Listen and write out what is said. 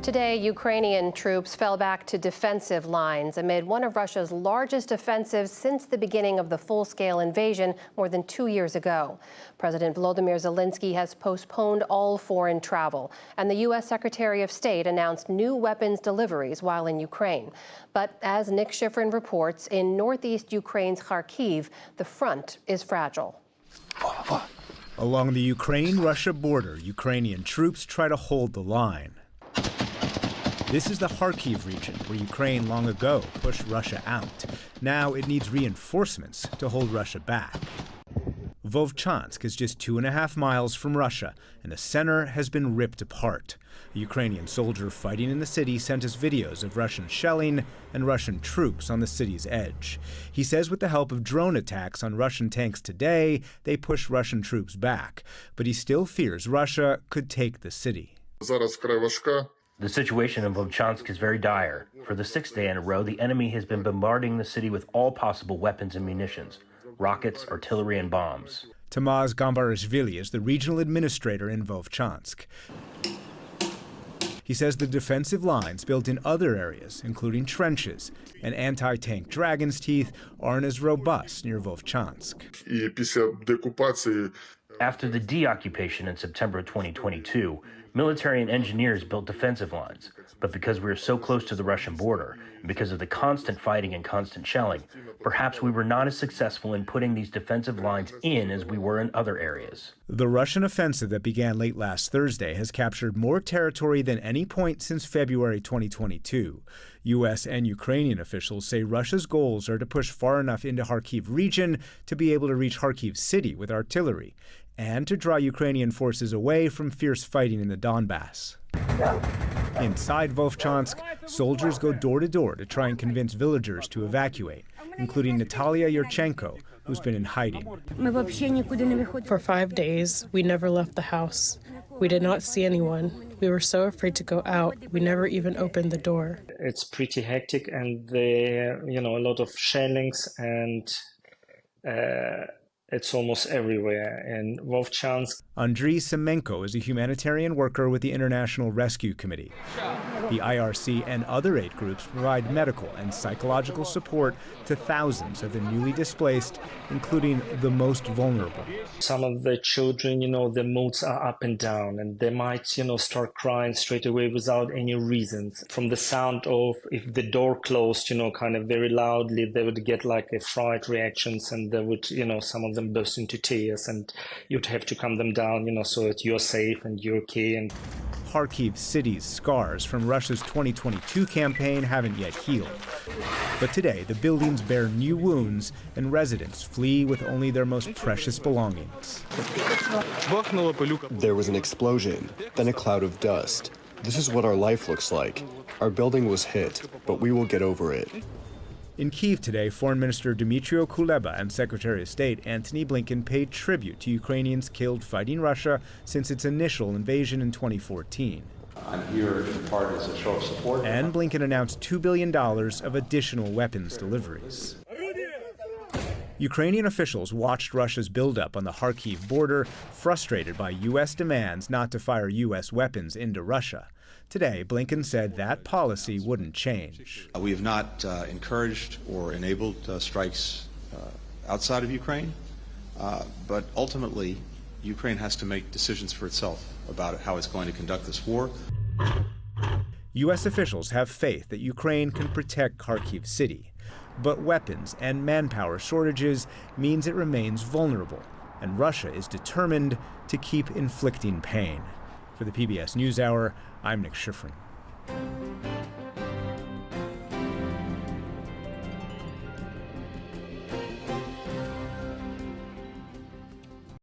Today, Ukrainian troops fell back to defensive lines amid one of Russia's largest offensives since the beginning of the full-scale invasion more than 2 years ago. President Volodymyr Zelenskyy has postponed all foreign travel, and the U.S. Secretary of State announced new weapons deliveries while in Ukraine. But as Nick Schifrin reports, in northeast Ukraine's Kharkiv, the front is fragile. Along the Ukraine-Russia border, Ukrainian troops try to hold the line. This is the Kharkiv region, where Ukraine long ago pushed Russia out. Now it needs reinforcements to hold Russia back. Volodymyr is just 2.5 miles from Russia, and the center has been ripped apart. A Ukrainian soldier fighting in the city sent us videos of Russian shelling and Russian troops on the city's edge. He says with the help of drone attacks on Russian tanks today, they pushed Russian troops back. But he still fears Russia could take the city. The situation in Volodymyr is very dire. For the 6th day in a row, the enemy has been bombarding the city with all possible weapons and munitions, rockets, artillery, and bombs. Tamaz Gambarashvili is the regional administrator in Volodymyr. He says the defensive lines built in other areas, including trenches and anti-tank dragon's teeth, aren't as robust near Volodymyr. After the deoccupation in September 2022, military and engineers built defensive lines. But because we are so close to the Russian border, and because of the constant fighting and constant shelling, perhaps we were not as successful in putting these defensive lines in as we were in other areas. The Russian offensive that began late last Thursday has captured more territory than any point since February 2022. U.S. and Ukrainian officials say Russia's goals are to push far enough into Kharkiv region to be able to reach Kharkiv city with artillery, and to draw Ukrainian forces away from fierce fighting in the Donbass. Inside Volodymyr, soldiers go door to door to try and convince villagers to evacuate, including Natalia Yurchenko, who's been in hiding. For 5 days, we never left the house. We did not see anyone. We were so afraid to go out, we never even opened the door. It's pretty hectic, and there, a lot of shellings, and it's almost everywhere in Volodymyr. Andriy Semenko is a humanitarian worker with the International Rescue Committee. The IRC and other aid groups provide medical and psychological support to thousands of the newly displaced, including the most vulnerable. Some of the children, their moods are up and down, and they might, start crying straight away without any reasons. From the sound of, if the door closed, kind of very loudly, they would get like a fright reactions, and they would, some of them burst into tears, and you'd have to calm them down, so that you're safe and you're okay. And Kharkiv city's scars from Russia's 2022 campaign haven't yet healed. But today, the buildings bear new wounds, and residents flee with only their most precious belongings. There was an explosion, then a cloud of dust. This is what our life looks like. Our building was hit, but we will get over it. In Kyiv today, Foreign Minister Dmytro Kuleba and Secretary of State Antony Blinken paid tribute to Ukrainians killed fighting Russia since its initial invasion in 2014. I'm here in part as a show of support. And Blinken announced $2 billion of additional weapons deliveries. Ukrainian officials watched Russia's buildup on the Kharkiv border, frustrated by U.S. demands not to fire U.S. weapons into Russia. Today, Blinken said that policy wouldn't change. We have not encouraged or enabled strikes outside of Ukraine, but ultimately, Ukraine has to make decisions for itself about how it's going to conduct this war. U.S. officials have faith that Ukraine can protect Kharkiv city, but weapons and manpower shortages means it remains vulnerable, and Russia is determined to keep inflicting pain. For the PBS NewsHour, I'm Nick Schifrin.